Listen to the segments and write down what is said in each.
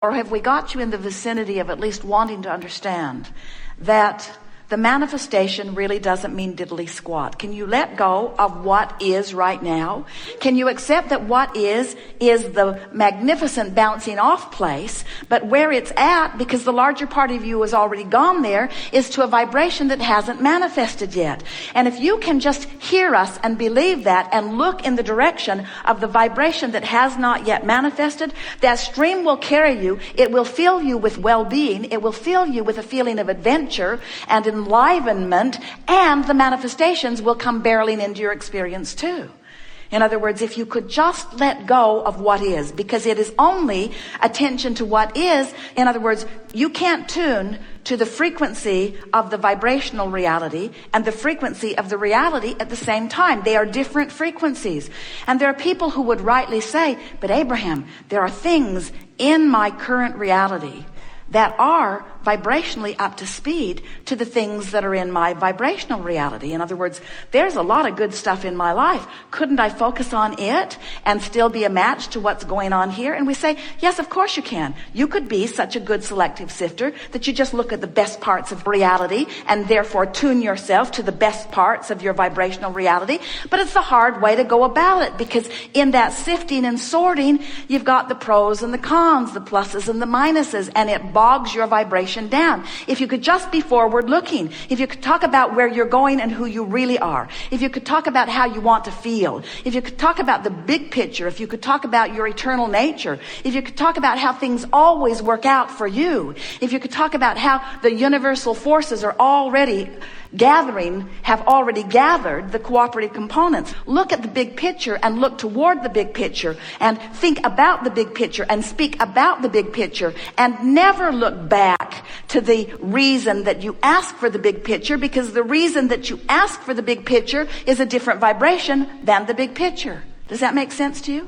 Or have we got you in the vicinity of at least wanting to understand that the manifestation really doesn't mean diddly squat? Can you let go of what is right now? Can you accept that what is the magnificent bouncing off place, but where it's at, because the larger part of you has already gone there, is to a vibration that hasn't manifested yet. And if you can just hear us and believe that and look in the direction of the vibration that has not yet manifested, that stream will carry you. It will fill you with well-being. It will fill you with a feeling of adventure and enlivenment, and the manifestations will come barreling into your experience too. In other words, if you could just let go of what is, because it is only attention to what is. In other words, you can't tune to the frequency of the vibrational reality and the frequency of the reality at the same time. They are different frequencies. And there are people who would rightly say, but Abraham, there are things in my current reality that are vibrationally up to speed to the things that are in my vibrational reality. In other words, there's a lot of good stuff in my life. Couldn't I focus on it and still be a match to what's going on here? And we say, yes, of course you can. You could be such a good selective sifter that you just look at the best parts of reality and therefore tune yourself to the best parts of your vibrational reality. But it's the hard way to go about it, because in that sifting and sorting, you've got the pros and the cons, the pluses and the minuses, and it bogs your vibration down. If you could just be forward looking, if you could talk about where you're going and who you really are, if you could talk about how you want to feel, if you could talk about the big picture, if you could talk about your eternal nature, if you could talk about how things always work out for you, if you could talk about how the universal forces are already have already gathered the cooperative components. Look at the big picture and look toward the big picture and think about the big picture and speak about the big picture, and never look back to the reason that you ask for the big picture, because the reason that you ask for the big picture is a different vibration than the big picture. Does that make sense to you?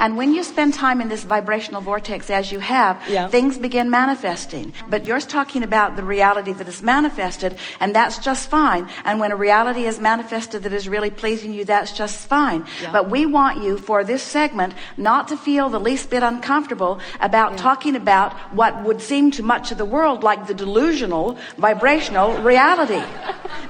And when you spend time in this vibrational vortex as you have, things begin manifesting. But you're talking about the reality that is manifested, and that's just fine. And when a reality is manifested that is really pleasing you, that's just fine. But we want you, for this segment, not to feel the least bit uncomfortable about talking about what would seem to much of the world like the delusional vibrational reality.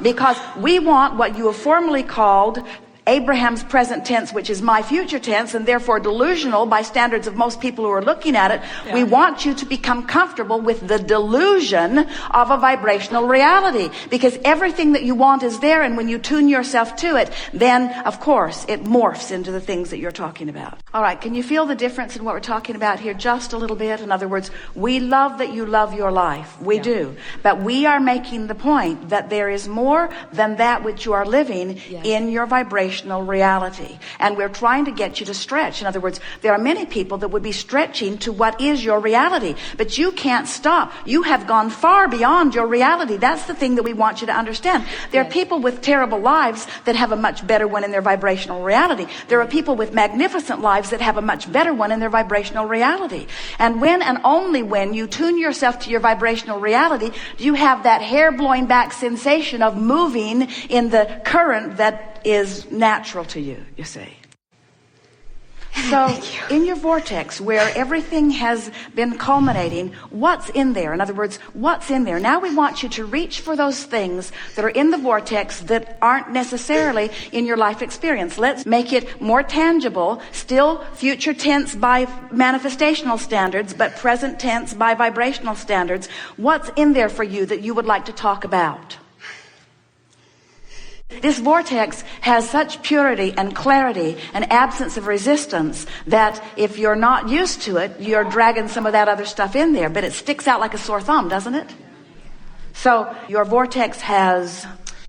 Because we want what you have formerly called Abraham's present tense, which is my future tense, and therefore delusional by standards of most people who are looking at it. We want you to become comfortable with the delusion of a vibrational reality, because everything that you want is there, and when you tune yourself to it, then of course it morphs into the things that you're talking about. All right, can you feel the difference in what we're talking about here just a little bit? In other words, we love that you love your life. We do. But we are making the point that there is more than that which you are living in your vibration reality, and we're trying to get you to stretch. In other words, there are many people that would be stretching to what is your reality, but you can't stop. You have gone far beyond your reality. That's the thing that we want you to understand. There are people with terrible lives that have a much better one in their vibrational reality. There are people with magnificent lives that have a much better one in their vibrational reality. And when and only when you tune yourself to your vibrational reality, do you have that hair blowing back sensation of moving in the current that is natural to you, you see. So in your vortex, where everything has been culminating, what's in there? In other words, what's in there? Now we want you to reach for those things that are in the vortex that aren't necessarily in your life experience. Let's make it more tangible, still future tense by manifestational standards, but present tense by vibrational standards. What's in there for you that you would like to talk about? This vortex has such purity and clarity and absence of resistance that if you're not used to it, you're dragging some of that other stuff in there. But it sticks out like a sore thumb, doesn't it? So your vortex has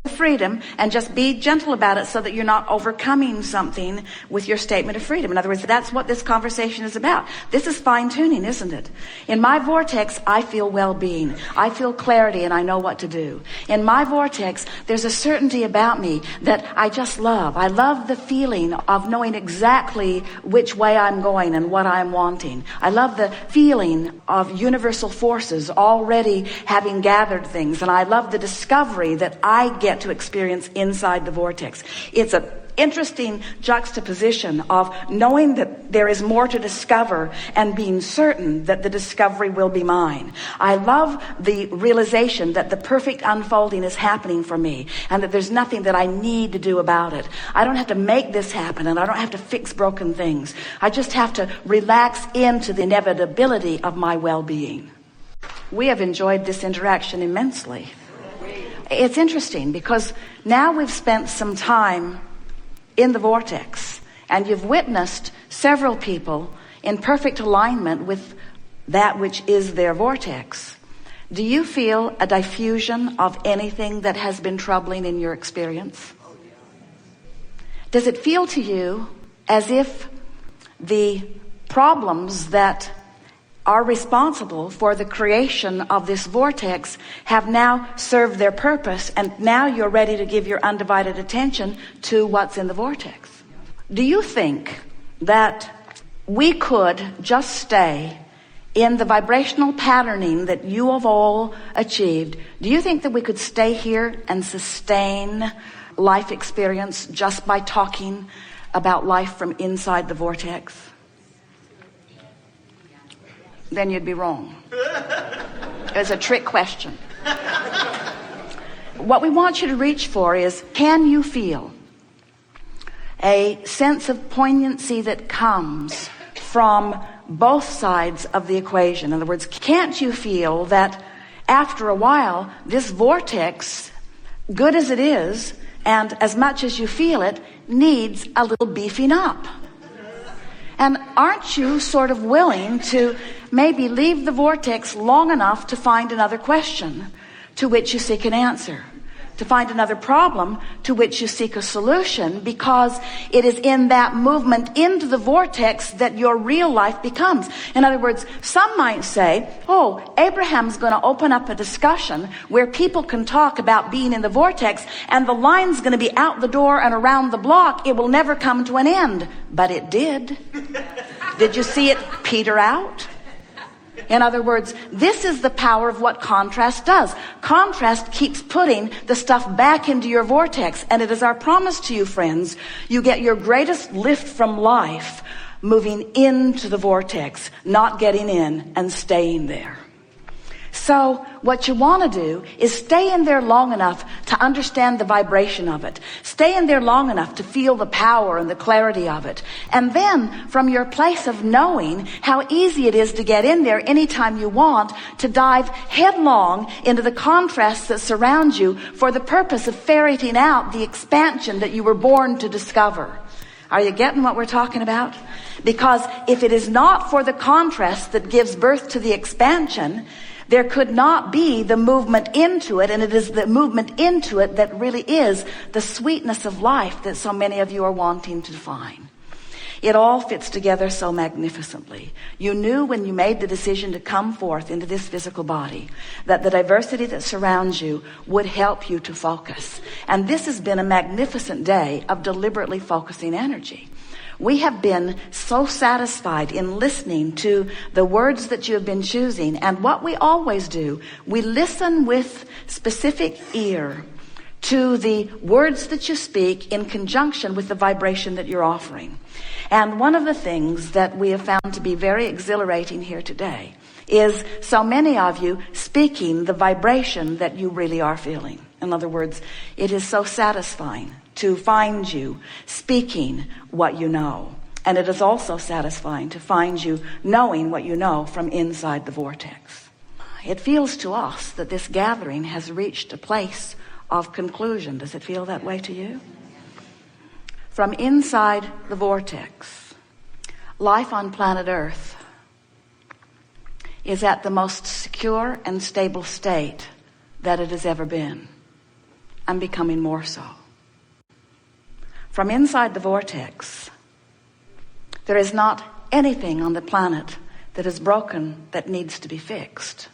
freedom, and just be gentle about it so that you're not overcoming something with your statement of freedom. In other words, that's what this conversation is about. This is fine-tuning, isn't it? In my vortex, I feel well-being. I feel clarity, and I know what to do. In my vortex, there's a certainty about me that I just love. I love the feeling of knowing exactly which way I'm going and what I'm wanting. I love the feeling of universal forces already having gathered things, and I love the discovery that I get to experience inside the vortex. It's interesting juxtaposition of knowing that there is more to discover and being certain that the discovery will be mine. I love the realization that the perfect unfolding is happening for me and that there's nothing that I need to do about it. I don't have to make this happen and I don't have to fix broken things. I just have to relax into the inevitability of my well-being. We have enjoyed this interaction immensely. It's interesting because now we've spent some time in the vortex, and you've witnessed several people in perfect alignment with that which is their vortex. Do you feel a diffusion of anything that has been troubling in your experience? Does it feel to you as if the problems that are responsible for the creation of this vortex have now served their purpose, and now you're ready to give your undivided attention to what's in the vortex? Do you think that we could just stay in the vibrational patterning that you have all achieved? Do you think that we could stay here and sustain life experience just by talking about life from inside the vortex? Then you'd be wrong. It's a trick question. What we want you to reach for is, can you feel a sense of poignancy that comes from both sides of the equation? In other words, can't you feel that after a while, this vortex, good as it is, and as much as you feel it, needs a little beefing up? And aren't you sort of willing to maybe leave the vortex long enough to find another question to which you seek an answer, to find another problem to which you seek a solution, because it is in that movement into the vortex that your real life becomes. In other words, some might say, oh, Abraham's going to open up a discussion where people can talk about being in the vortex, and the line's going to be out the door and around the block. It will never come to an end. But it did. Did you see it peter out? In other words, this is the power of what contrast does. Contrast keeps putting the stuff back into your vortex. And it is our promise to you, friends, you get your greatest lift from life moving into the vortex, not getting in and staying there. So what you want to do is stay in there long enough to understand the vibration of it. Stay in there long enough to feel the power and the clarity of it. And then from your place of knowing how easy it is to get in there anytime you want, to dive headlong into the contrasts that surround you for the purpose of ferreting out the expansion that you were born to discover. Are you getting what we're talking about? Because if it is not for the contrast that gives birth to the expansion, there could not be the movement into it, and it is the movement into it that really is the sweetness of life that so many of you are wanting to find. It all fits together so magnificently. You knew when you made the decision to come forth into this physical body that the diversity that surrounds you would help you to focus. And this has been a magnificent day of deliberately focusing energy. We have been so satisfied in listening to the words that you have been choosing. And what we always do, we listen with specific ear to the words that you speak in conjunction with the vibration that you're offering. And one of the things that we have found to be very exhilarating here today is so many of you speaking the vibration that you really are feeling. In other words, it is so satisfying to find you speaking what you know. And it is also satisfying to find you knowing what you know from inside the vortex. It feels to us that this gathering has reached a place of conclusion. Does it feel that way to you? From inside the vortex, life on planet Earth is at the most secure and stable state that it has ever been, and becoming more so. From inside the vortex, there is not anything on the planet that is broken that needs to be fixed.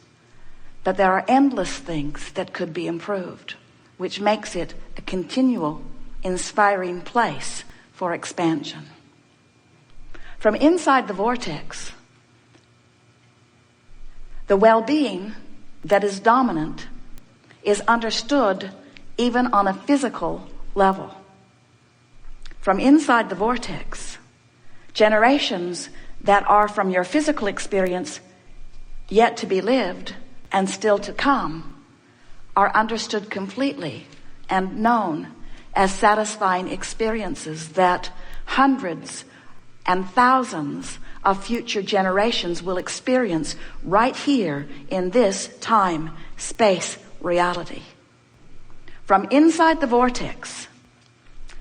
But there are endless things that could be improved, which makes it a continual, inspiring place for expansion. From inside the vortex, the well-being that is dominant is understood even on a physical level. from inside the vortex, generations that are from your physical experience yet to be lived and still to come are understood completely and known as satisfying experiences that hundreds and thousands of future generations will experience right here in this time, space, reality. From inside the vortex,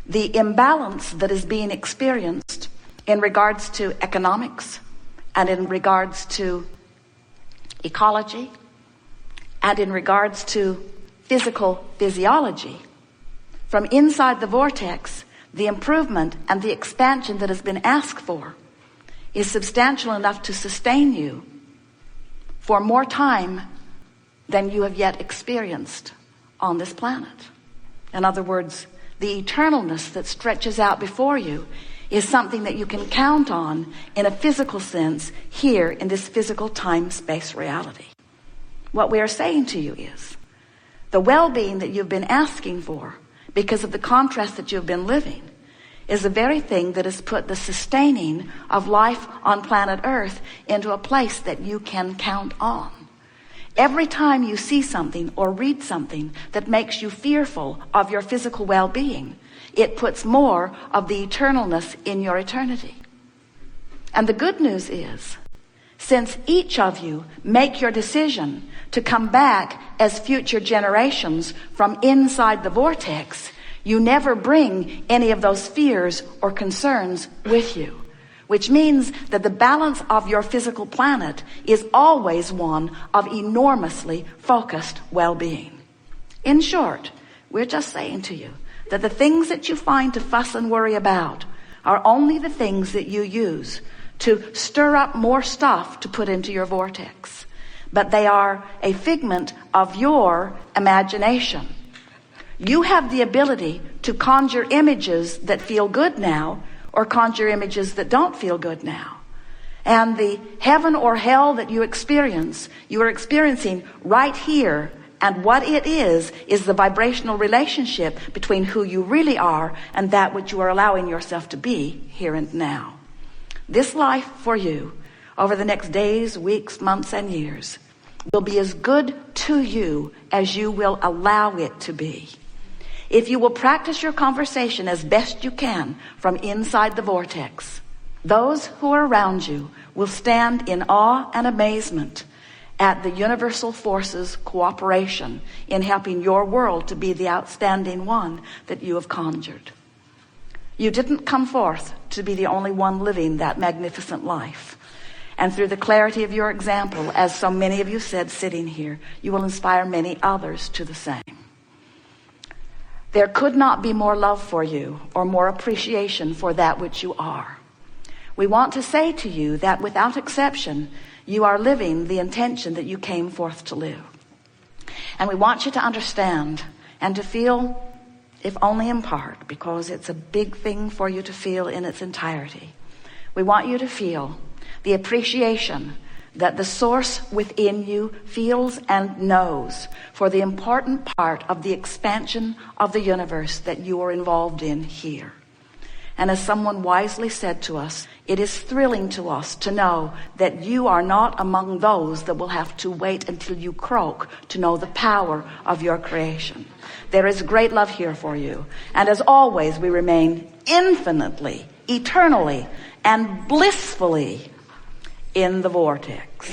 the imbalance that is being experienced in regards to economics and in regards to ecology and in regards to physical physiology, from inside the vortex, the improvement and the expansion that has been asked for is substantial enough to sustain you for more time than you have yet experienced on this planet. In other words, the eternalness that stretches out before you is something that you can count on in a physical sense here in this physical time-space reality. What we are saying to you is the well-being that you've been asking for because of the contrast that you've been living is the very thing that has put the sustaining of life on planet Earth into a place that you can count on. Every time you see something or read something that makes you fearful of your physical well-being, it puts more of the eternalness in your eternity. And the good news is, since each of you make your decision to come back as future generations from inside the vortex, you never bring any of those fears or concerns with you, which means that the balance of your physical planet is always one of enormously focused well-being. In short, we're just saying to you that the things that you find to fuss and worry about are only the things that you use to stir up more stuff to put into your vortex. But they are a figment of your imagination. You have the ability to conjure images that feel good now or conjure images that don't feel good now. And the heaven or hell that you are experiencing right here. And what it is the vibrational relationship between who you really are and that which you are allowing yourself to be here and now. This life for you over the next days, weeks, months, and years will be as good to you as you will allow it to be. If you will practice your conversation as best you can from inside the vortex, those who are around you will stand in awe and amazement at the universal forces' cooperation in helping your world to be the outstanding one that you have conjured. You didn't come forth to be the only one living that magnificent life. And through the clarity of your example, as so many of you said sitting here, you will inspire many others to the same. There could not be more love for you or more appreciation for that which you are. We want to say to you that without exception, you are living the intention that you came forth to live. And we want you to understand and to feel, if only in part, because it's a big thing for you to feel in its entirety. We want you to feel the appreciation that the source within you feels and knows for the important part of the expansion of the universe that you are involved in here. And as someone wisely said to us, it is thrilling to us to know that you are not among those that will have to wait until you croak to know the power of your creation. There is great love here for you. And as always, we remain infinitely, eternally, and blissfully in the vortex.